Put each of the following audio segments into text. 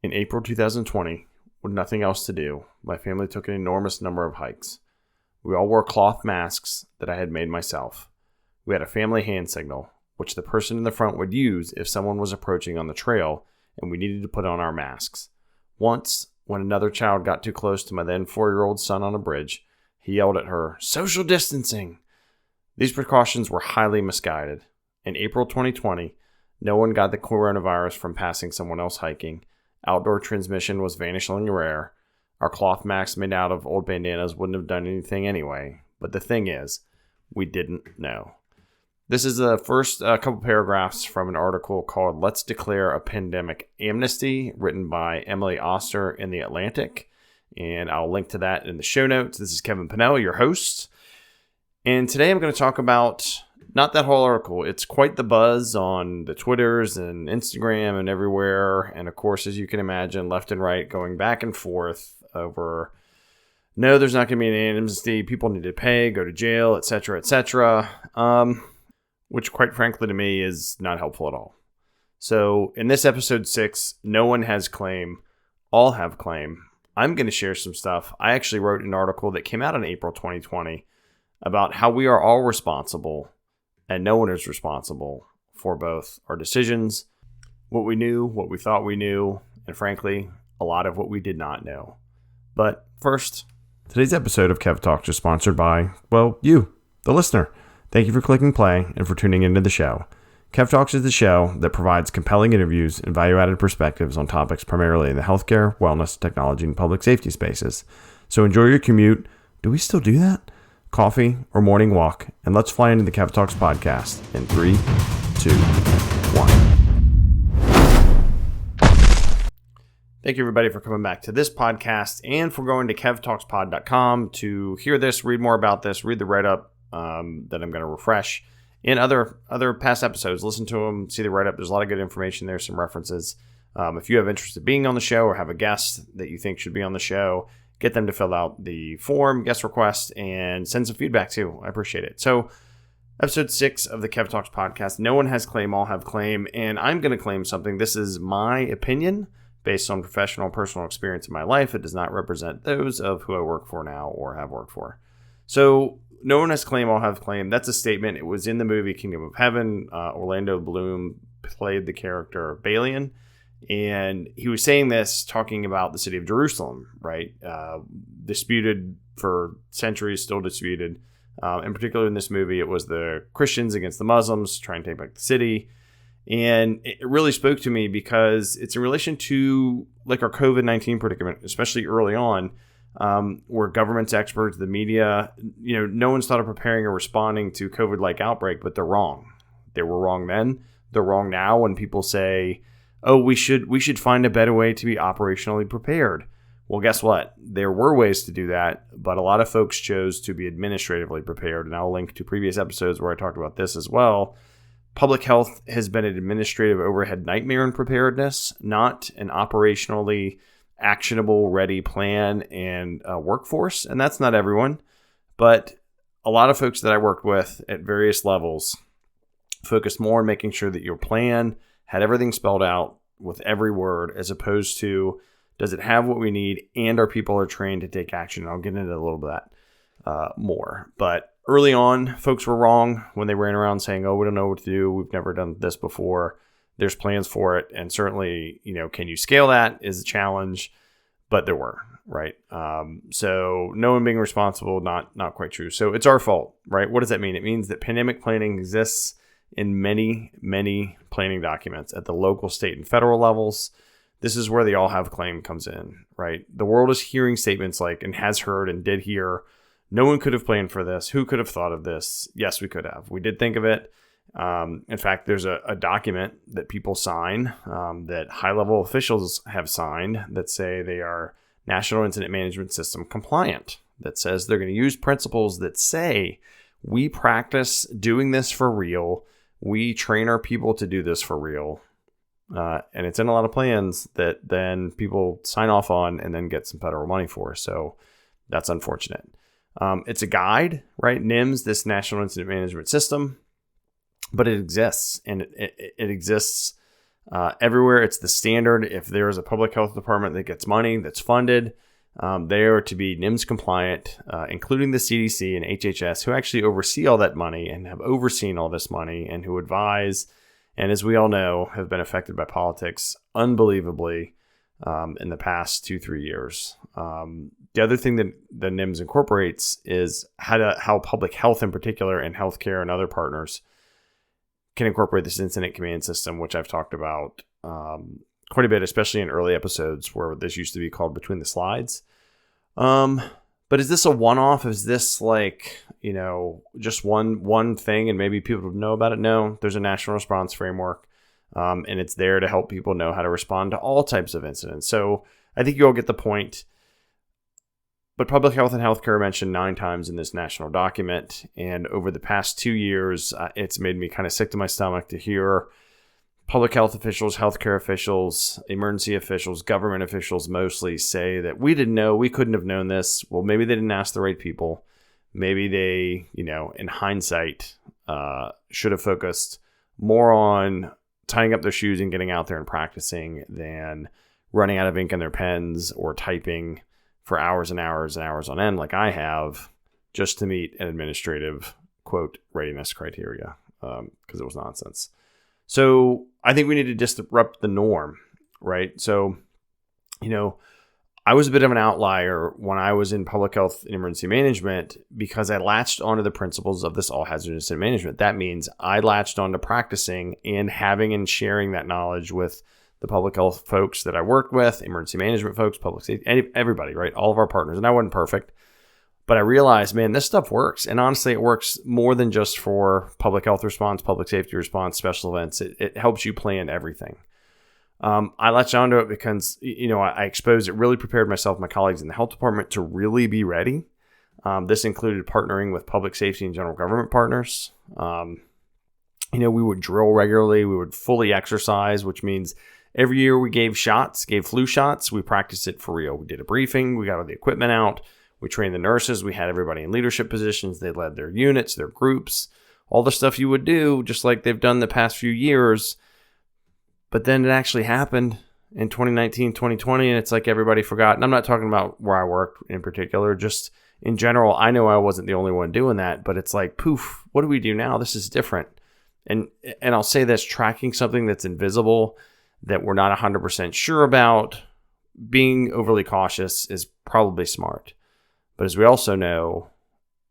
In April 2020, with nothing else to do, my family took an enormous number of hikes. We all wore cloth masks that I had made myself. We had a family hand signal, which the person in the front would use if someone was approaching on the trail, and we needed to put on our masks. Once, when another child got too close to my then 4-year-old son on a bridge, he yelled at her, "Social distancing!" These precautions were highly misguided. In April 2020, no one got the coronavirus from passing someone else hiking. Outdoor transmission was vanishingly rare. Our cloth masks made out of old bandanas wouldn't have done anything anyway. But the thing is, we didn't know. This is the first couple paragraphs from an article called "Let's Declare a Pandemic Amnesty," written by Emily Oster in The Atlantic. And I'll link to that in the show notes. This is Kevin Pinnell, your host. And today I'm going to talk about not that whole article. It's quite the buzz on the Twitters and Instagram and everywhere. And of course, as you can imagine, left and right going back and forth over, no, there's not going to be an amnesty. People need to pay, go to jail, etc., etc. Which quite frankly to me is not helpful at all. So in this episode 6, no one has claim, all have claim. I'm going to share some stuff. I actually wrote an article that came out in April 2020 about how we are all responsible and no one is responsible for both our decisions, what we knew, what we thought we knew, and frankly, a lot of what we did not know. But first, today's episode of KEV Talks is sponsored by, well, you, the listener. Thank you for clicking play and for tuning into the show. KEV Talks is the show that provides compelling interviews and value-added perspectives on topics primarily in the healthcare, wellness, technology, and public safety spaces. So enjoy your commute. Do we still do that? Coffee, or morning walk, and let's fly into the KEV Talks podcast in 3, 2, 1. Thank you, everybody, for coming back to this podcast and for going to kevtalkspod.com to hear this, read more about this, read the write-up that I'm going to refresh in other past episodes. Listen to them, see the write-up. There's a lot of good information there, some references. If you have interest in being on the show or have a guest that you think should be on the show, get them to fill out the form, guest request, and send some feedback too. I appreciate it. So, episode 6 of the KEV Talks podcast. No one has claim, all have claim. And I'm going to claim something. This is my opinion based on professional and personal experience in my life. It does not represent those of who I work for now or have worked for. So, no one has claim, all have claim. That's a statement. It was in the movie Kingdom of Heaven. Orlando Bloom played the character Balian. And he was saying this, talking about the city of Jerusalem, right? Disputed for centuries, still disputed. In particular, in this movie, it was the Christians against the Muslims trying to take back the city. And it really spoke to me because it's in relation to like our COVID-19 predicament, especially early on, where governments, experts, the media, no one's thought of preparing or responding to COVID-like outbreak, but they're wrong. They were wrong then. They're wrong now when people say, oh, we should find a better way to be operationally prepared. Well, guess what? There were ways to do that, but a lot of folks chose to be administratively prepared. And I'll link to previous episodes where I talked about this as well. Public health has been an administrative overhead nightmare in preparedness, not an operationally actionable, ready plan and workforce. And that's not everyone, but a lot of folks that I worked with at various levels focused more on making sure that your plan had everything spelled out with every word, as opposed to, does it have what we need and our people are trained to take action? I'll get into a little bit of that more. But early on, folks were wrong when they ran around saying, oh, we don't know what to do. We've never done this before. There's plans for it. And certainly, can you scale that is a challenge, but there were, right? So no one being responsible, not quite true. So it's our fault, right? What does that mean? It means that pandemic planning exists in many, many planning documents at the local, state, and federal levels. This is where the all have claim comes in, right? The world is hearing statements like, and has heard and did hear, no one could have planned for this. Who could have thought of this? Yes, we could have. We did think of it. In fact, there's a document that people sign, that high-level officials have signed, that say they are National Incident Management System compliant, that says they're going to use principles that say, we practice doing this for real. We train our people to do this for real. And it's in a lot of plans that then people sign off on and then get some federal money for. So that's unfortunate. It's a guide, right? NIMS, this National Incident Management System, but it exists, and it exists Everywhere, it's the standard. If there is a public health department that gets money that's funded, they are to be NIMS compliant, including the CDC and HHS, who actually oversee all that money and have overseen all this money and who advise, and as we all know, have been affected by politics unbelievably in the past 2-3 years. The other thing that the NIMS incorporates is how public health in particular and healthcare and other partners can incorporate this incident command system, which I've talked about quite a bit, especially in early episodes where this used to be called Between the Slides. But is this a one-off? Is this like, just one thing and maybe people would know about it? No, there's a national response framework, and it's there to help people know how to respond to all types of incidents. So I think you all get the point. But public health and healthcare are mentioned 9 times in this national document. And over the past 2 years, it's made me kind of sick to my stomach to hear public health officials, healthcare officials, emergency officials, government officials mostly say that we didn't know, we couldn't have known this. Well, maybe they didn't ask the right people. Maybe they, in hindsight, should have focused more on tying up their shoes and getting out there and practicing than running out of ink in their pens or typing for hours and hours and hours on end like I have just to meet an administrative, quote, readiness criteria, because it was nonsense. So I think we need to disrupt the norm, right? So, I was a bit of an outlier when I was in public health and emergency management because I latched onto the principles of this all hazard incident management. That means I latched onto practicing and having and sharing that knowledge with the public health folks that I worked with, emergency management folks, public safety, everybody, right? All of our partners. And I wasn't perfect, but I realized, man, this stuff works. And honestly, it works more than just for public health response, public safety response, special events. It helps you plan everything. I latched onto it because, I exposed it, really prepared myself, my colleagues in the health department to really be ready. This included partnering with public safety and general government partners. We would drill regularly. We would fully exercise, which means every year we gave flu shots. We practiced it for real. We did a briefing. We got all the equipment out. We trained the nurses. We had everybody in leadership positions. They led their units, their groups, all the stuff you would do, just like they've done the past few years. But then it actually happened in 2019, 2020, and it's like everybody forgot. And I'm not talking about where I worked in particular, just in general. I know I wasn't the only one doing that, but it's like, poof, what do we do now? This is different. And I'll say this, tracking something that's invisible that we're not 100% sure about, being overly cautious is probably smart. But as we also know,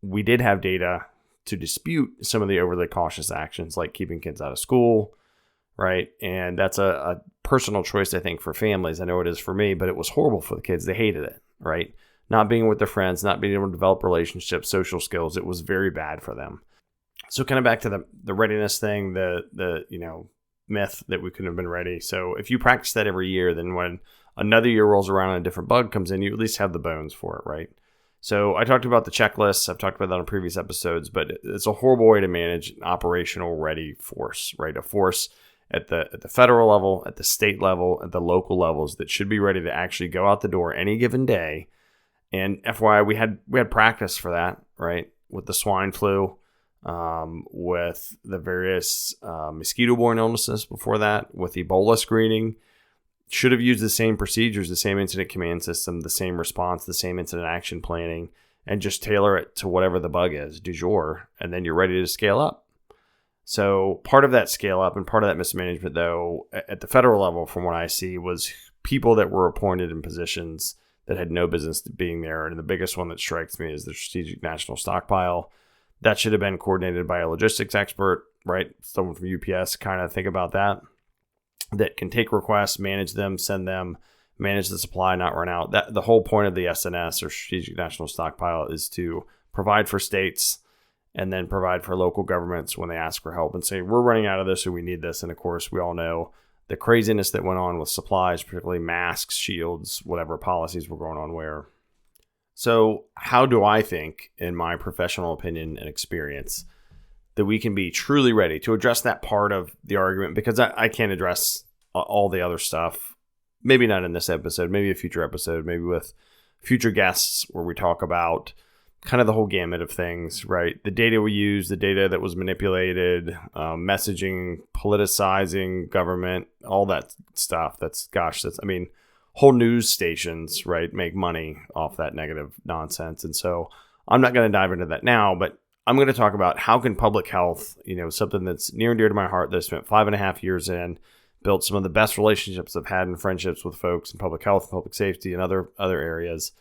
we did have data to dispute some of the overly cautious actions like keeping kids out of school, right? And that's a personal choice, I think, for families. I know it is for me, but it was horrible for the kids. They hated it, right? Not being with their friends, not being able to develop relationships, social skills. It was very bad for them. So kind of back to the readiness thing, the myth that we couldn't have been ready. So if you practice that every year, then when another year rolls around and a different bug comes in, you at least have the bones for it, right? So I talked about the checklists. I've talked about that on previous episodes, but it's a horrible way to manage an operational ready force, right? A force at the federal level, at the state level, at the local levels that should be ready to actually go out the door any given day. And FYI, we had practice for that, right? With the swine flu, with the various mosquito-borne illnesses before that, with Ebola screening. Should have used the same procedures, the same incident command system, the same response, the same incident action planning, and just tailor it to whatever the bug is, du jour, and then you're ready to scale up. So part of that scale up and part of that mismanagement, though, at the federal level, from what I see, was people that were appointed in positions that had no business being there. And the biggest one that strikes me is the Strategic National Stockpile. That should have been coordinated by a logistics expert, right? Someone from UPS, kind of think about that can take requests, manage them, send them, manage the supply, not run out. That the whole point of the SNS, or Strategic National Stockpile, is to provide for states and then provide for local governments when they ask for help and say, we're running out of this or we need this. And of course, we all know the craziness that went on with supplies, particularly masks, shields, whatever policies were going on where. So how do I think, in my professional opinion and experience, that we can be truly ready to address that part of the argument? Because I can't address all the other stuff. Maybe not in this episode, maybe a future episode, maybe with future guests where we talk about kind of the whole gamut of things, right? The data we use, the data that was manipulated, messaging, politicizing government, all that stuff. Whole news stations, right, make money off that negative nonsense. And so I'm not going to dive into that now, but I'm going to talk about how can public health, something that's near and dear to my heart that I spent 5.5 years in, built some of the best relationships I've had and friendships with folks in public health, public safety, and other areas.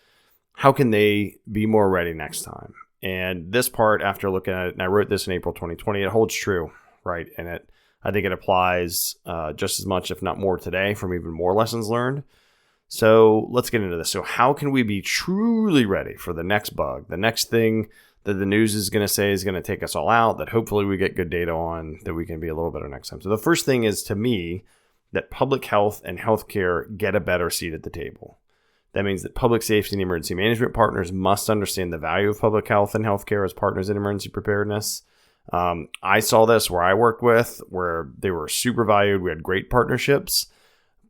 How can they be more ready next time? And this part, after looking at it, and I wrote this in April 2020, it holds true, right? And I think it applies just as much, if not more today, from even more lessons learned. So let's get into this. So how can we be truly ready for the next bug, the next thing that the news is going to say is going to take us all out, that hopefully we get good data on, that we can be a little better next time? So the first thing is, to me, that public health and healthcare get a better seat at the table. That means that public safety and emergency management partners must understand the value of public health and healthcare as partners in emergency preparedness. I saw this where I worked with, where they were super valued. We had great partnerships,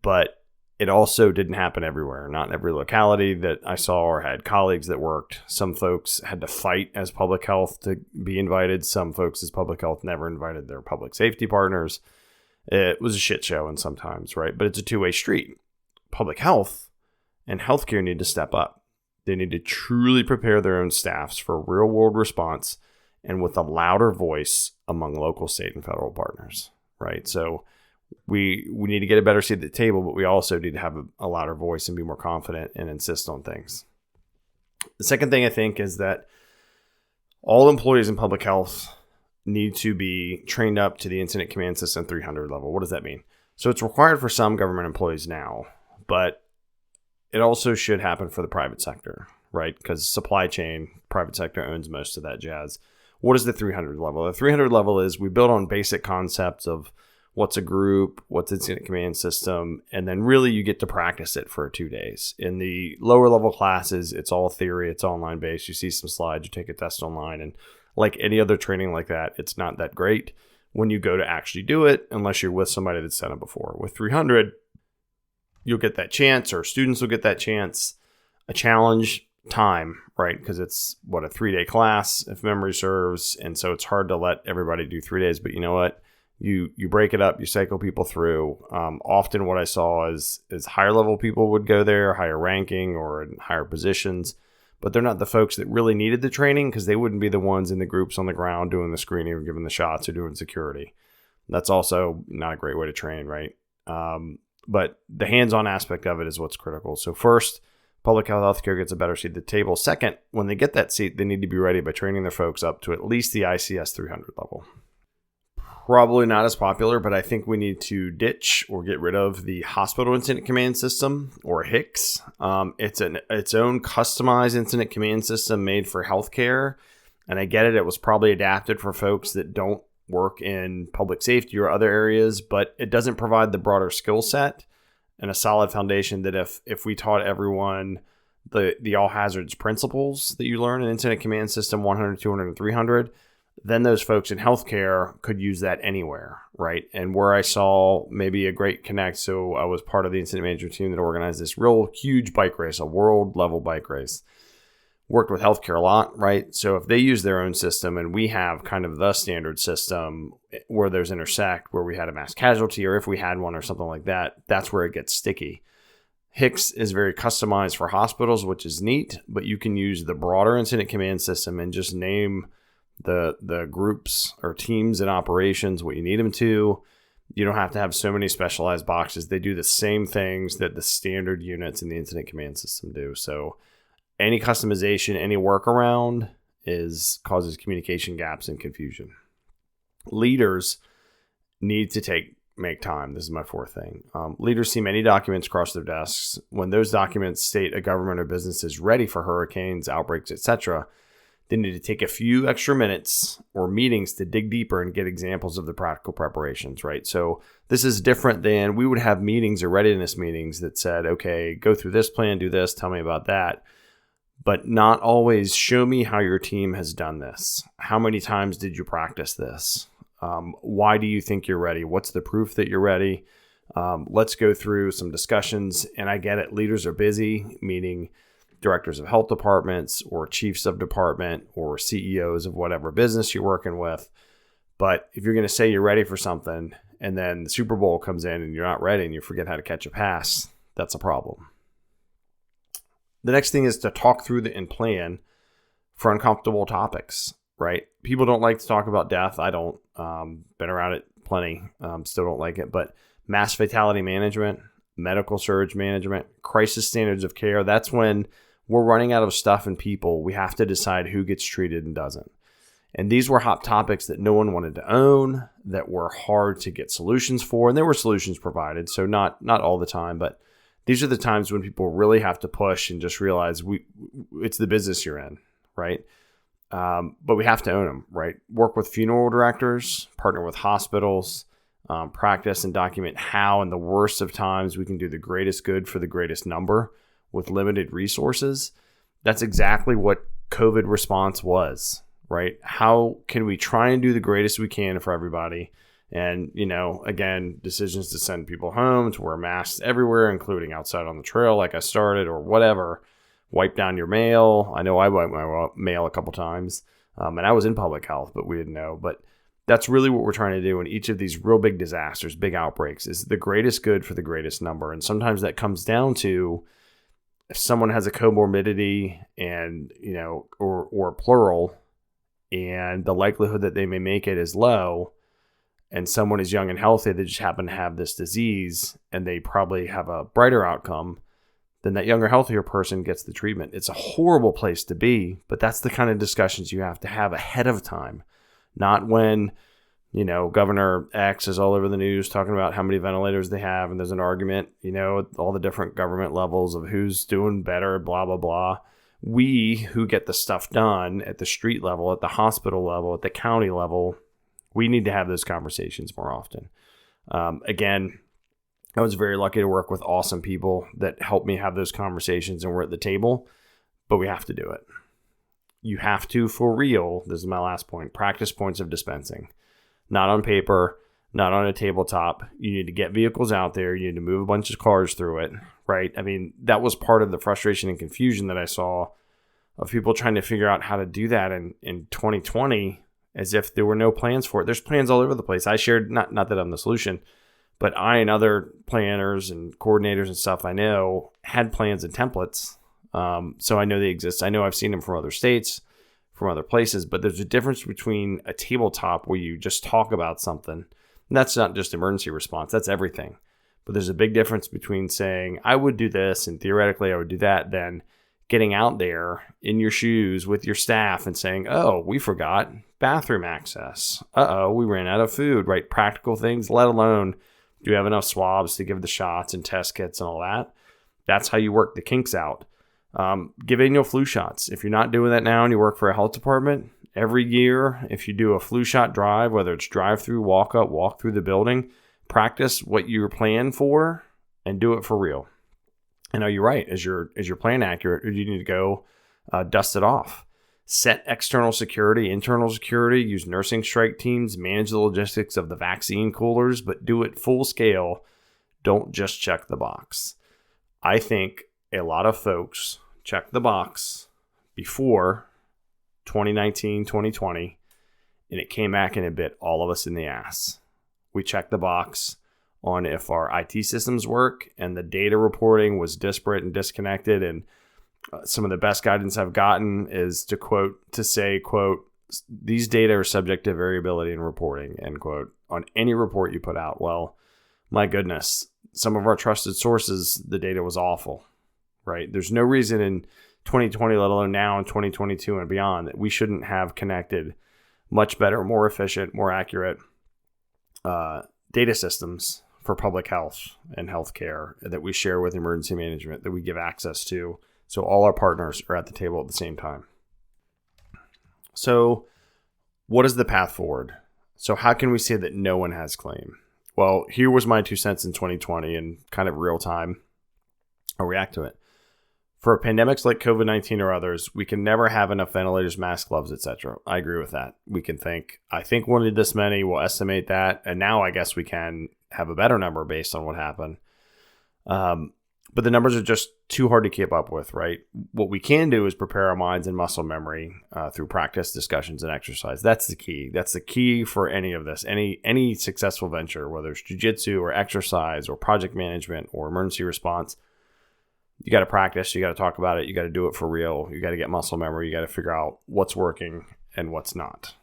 but it also didn't happen everywhere. Not in every locality that I saw or had colleagues that worked. Some folks had to fight as public health to be invited. Some folks as public health never invited their public safety partners. It was a shit show, and sometimes, right? But it's a two-way street. Public health and healthcare need to step up. They need to truly prepare their own staffs for real-world response and with a louder voice among local, state, and federal partners, right? So we need to get a better seat at the table, but we also need to have a louder voice and be more confident and insist on things. The second thing I think is that all employees in public health need to be trained up to the Incident Command System 300 level. What does that mean? So it's required for some government employees now, but it also should happen for the private sector, right? Because supply chain, private sector owns most of that jazz. What is the 300 level? The 300 level is we build on basic concepts of what's a group, what's incident command system, and then really you get to practice it for 2 days. In the lower level classes, it's all theory, it's online based. You see some slides, you take a test online, and like any other training like that, it's not that great when you go to actually do it, unless you're with somebody that's done it before. With 300, you'll get that chance, or students will get that chance, a challenge time, right? Because it's a 3-day class, if memory serves, and so it's hard to let everybody do 3 days. But you know what? You break it up, you cycle people through. Often what I saw is higher level people would go there, higher ranking or in higher positions, but they're not the folks that really needed the training, because they wouldn't be the ones in the groups on the ground doing the screening or giving the shots or doing security. That's also not a great way to train, right? But the hands-on aspect of it is what's critical. So first, public health healthcare gets a better seat at the table. Second, when they get that seat, they need to be ready by training their folks up to at least the ICS 300 level. Probably not as popular, but I think we need to ditch or get rid of the Hospital Incident Command System, or HICS. It's its own customized incident command system made for healthcare. And I get it. It was probably adapted for folks that don't work in public safety or other areas, but it doesn't provide the broader skill set and a solid foundation that if we taught everyone the all hazards principles that you learn in Incident Command System 100, 200, and 300, then those folks in healthcare could use that anywhere, right? And where I saw maybe a great connect, so I was part of the incident management team that organized this real huge bike race, a world level bike race. Worked with healthcare a lot, right? So if they use their own system and we have kind of the standard system where there's intersect, where we had a mass casualty, or if we had one or something like that, that's where it gets sticky. HICS is very customized for hospitals, which is neat, but you can use the broader incident command system and just name the groups or teams and operations what you need them to. You don't have to have so many specialized boxes. They do the same things that the standard units in the incident command system do. So any customization, any workaround causes communication gaps and confusion. Leaders need to make time. This is my fourth thing. Leaders see many documents across their desks. When those documents state a government or business is ready for hurricanes, outbreaks, etc., they need to take a few extra minutes or meetings to dig deeper and get examples of the practical preparations, right? So this is different than we would have meetings or readiness meetings that said, okay, go through this plan, do this, tell me about that. But not always show me how your team has done this. How many times did you practice this? Why do you think you're ready? What's the proof that you're ready? Let's go through some discussions. And I get it. Leaders are busy, meaning directors of health departments or chiefs of department or CEOs of whatever business you're working with. But if you're going to say you're ready for something and then the Super Bowl comes in and you're not ready and you forget how to catch a pass, that's a problem. The next thing is to talk through and plan for uncomfortable topics, right? People don't like to talk about death. I don't. Been around it plenty. Still don't like it. But mass fatality management, medical surge management, crisis standards of care, that's when we're running out of stuff and people. We have to decide who gets treated and doesn't. And these were hot topics that no one wanted to own, that were hard to get solutions for. And there were solutions provided. So not all the time, but these are the times when people really have to push and just realize it's the business you're in, right? But we have to own them, right? Work with funeral directors, partner with hospitals, practice and document how in the worst of times we can do the greatest good for the greatest number with limited resources. That's exactly what COVID response was, right? How can we try and do the greatest we can for everybody? And, again, decisions to send people home, to wear masks everywhere, including outside on the trail like I started or whatever. Wipe down your mail. I know I wiped my mail a couple times. And I was in public health, but we didn't know. But that's really what we're trying to do in each of these real big disasters, big outbreaks, is the greatest good for the greatest number. And sometimes that comes down to if someone has a comorbidity and, or plural, and the likelihood that they may make it is low, and someone is young and healthy, they just happen to have this disease and they probably have a brighter outcome, then that younger, healthier person gets the treatment. It's a horrible place to be, but that's the kind of discussions you have to have ahead of time, not when, Governor X is all over the news talking about how many ventilators they have and there's an argument, all the different government levels of who's doing better, blah, blah, blah. We who get the stuff done at the street level, at the hospital level, at the county level, we need to have those conversations more often. Again, I was very lucky to work with awesome people that helped me have those conversations and we're at the table, but we have to do it. You have to, for real, this is my last point, practice points of dispensing. Not on paper, not on a tabletop. You need to get vehicles out there. You need to move a bunch of cars through it, right? I mean, that was part of the frustration and confusion that I saw of people trying to figure out how to do that in 2020 as if there were no plans for it. There's plans all over the place. I shared, not that I'm the solution, but I and other planners and coordinators and stuff I know had plans and templates. So I know they exist. I know I've seen them from other states, from other places, but there's a difference between a tabletop where you just talk about something. And that's not just emergency response. That's everything. But there's a big difference between saying, I would do this and theoretically I would do that, than getting out there in your shoes with your staff and saying, oh, we forgot bathroom access. We ran out of food, right? Practical things, let alone do you have enough swabs to give the shots and test kits and all that? That's how you work the kinks out. Give annual flu shots. If you're not doing that now and you work for a health department, every year, if you do a flu shot drive, whether it's drive-through, walk up, walk through the building, practice what you're planning for and do it for real. And are you right? Is your plan accurate, or do you need to go dust it off? Set external security, internal security, use nursing strike teams, manage the logistics of the vaccine coolers, but do it full scale. Don't just check the box. I think a lot of folks checked the box before 2019, 2020, and it came back and it bit all of us in the ass. We checked the box on if our IT systems work, and the data reporting was disparate and disconnected. And some of the best guidance I've gotten is to say, these data are subject to variability in reporting, end quote, on any report you put out. Well, my goodness, some of our trusted sources, the data was awful, right? There's no reason in 2020, let alone now in 2022 and beyond, that we shouldn't have connected much better, more efficient, more accurate data systems for public health and healthcare that we share with emergency management, that we give access to, so all our partners are at the table at the same time. So what is the path forward? So how can we say that no one has claim? Well, here was my 2 cents in 2020 and kind of real time. I'll react to it. For pandemics like COVID-19 or others, we can never have enough ventilators, masks, gloves, etc. I agree with that. We can think, I think we'll need this many, we'll estimate that, and now I guess we can have a better number based on what happened. But the numbers are just too hard to keep up with, right? What we can do is prepare our minds and muscle memory through practice, discussions, and exercise. That's the key. That's the key for any of this. Any successful venture, whether it's jiu-jitsu or exercise or project management or emergency response, you got to practice. You got to talk about it. You got to do it for real. You got to get muscle memory. You got to figure out what's working and what's not.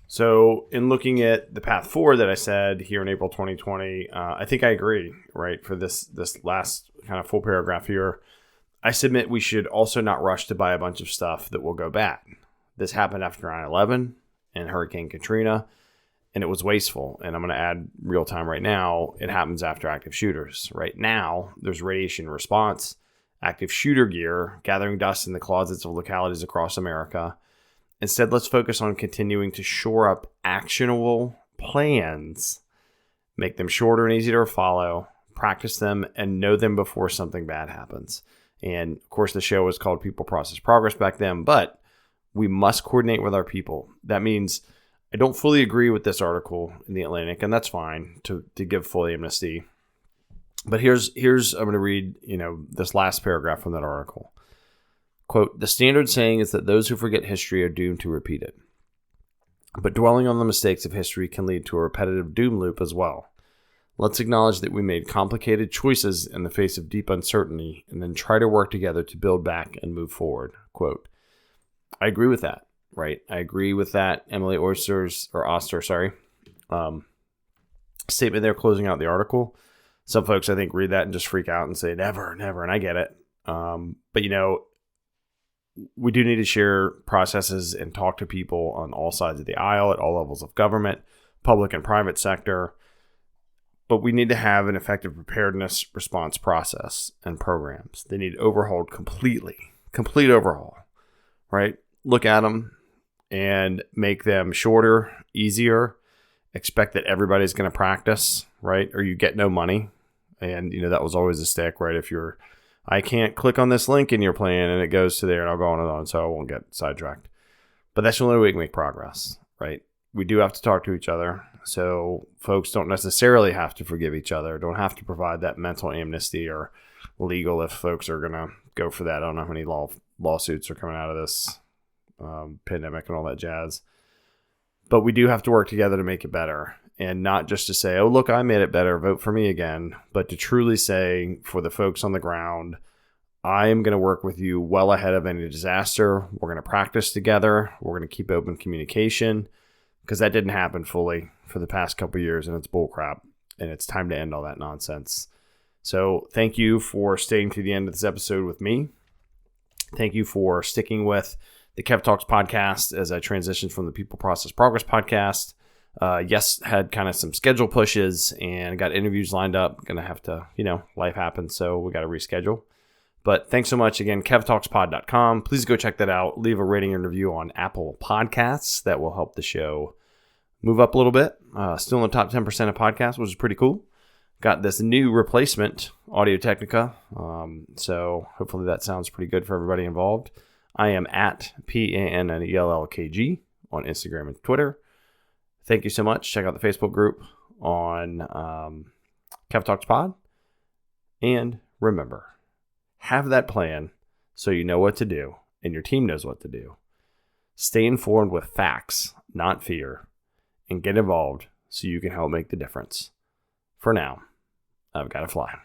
So in looking at the path forward that I said here in April 2020, I think I agree, right? For this last kind of full paragraph here, I submit we should also not rush to buy a bunch of stuff that will go bad. This happened after 9/11 and Hurricane Katrina, and it was wasteful. And I'm going to add real time right now. It happens after active shooters. Right now, there's radiation response, active shooter gear, gathering dust in the closets of localities across America. Instead, let's focus on continuing to shore up actionable plans, make them shorter and easier to follow, practice them, and know them before something bad happens. And of course, the show was called People, Process, Progress back then, but we must coordinate with our people. That means I don't fully agree with this article in The Atlantic, and that's fine to give full amnesty. But here's I'm going to read, this last paragraph from that article. Quote, the standard saying is that those who forget history are doomed to repeat it. But dwelling on the mistakes of history can lead to a repetitive doom loop as well. Let's acknowledge that we made complicated choices in the face of deep uncertainty and then try to work together to build back and move forward. Quote, I agree with that, right? I agree with that Emily Oster, statement there closing out the article. Some folks, I think, read that and just freak out and say, never, and I get it. But, we do need to share processes and talk to people on all sides of the aisle at all levels of government, public and private sector. But we need to have an effective preparedness response process and programs. They need overhauled completely, complete overhaul, right? Look at them and make them shorter, easier. Expect that everybody's going to practice, right? Or you get no money. And, that was always a stick, right? If I can't click on this link in your plan and it goes to there and I'll go on and on, so I won't get sidetracked. But that's the only way we can make progress, right? We do have to talk to each other. So folks don't necessarily have to forgive each other, don't have to provide that mental amnesty or legal if folks are going to go for that. I don't know how many lawsuits are coming out of this pandemic and all that jazz. But we do have to work together to make it better. And not just to say, oh, look, I made it better, vote for me again, but to truly say for the folks on the ground, I am going to work with you well ahead of any disaster. We're going to practice together. We're going to keep open communication because that didn't happen fully for the past couple of years, and it's bullcrap, and it's time to end all that nonsense. So thank you for staying to the end of this episode with me. Thank you for sticking with the KEV Talks podcast as I transitioned from the People, Process, Progress podcast. Yes, had kind of some schedule pushes and got interviews lined up. Gonna have to, life happens, so we got to reschedule. But thanks so much again, KevTalksPod.com. Please go check that out. Leave a rating and review on Apple Podcasts. That will help the show move up a little bit. Still in the top 10% of podcasts, which is pretty cool. Got this new replacement, Audio Technica. So hopefully that sounds pretty good for everybody involved. I am at PANNELLKG on Instagram and Twitter. Thank you so much. Check out the Facebook group on KEV Talks Pod. And remember, have that plan so you know what to do and your team knows what to do. Stay informed with facts, not fear, and get involved so you can help make the difference. For now, I've got to fly.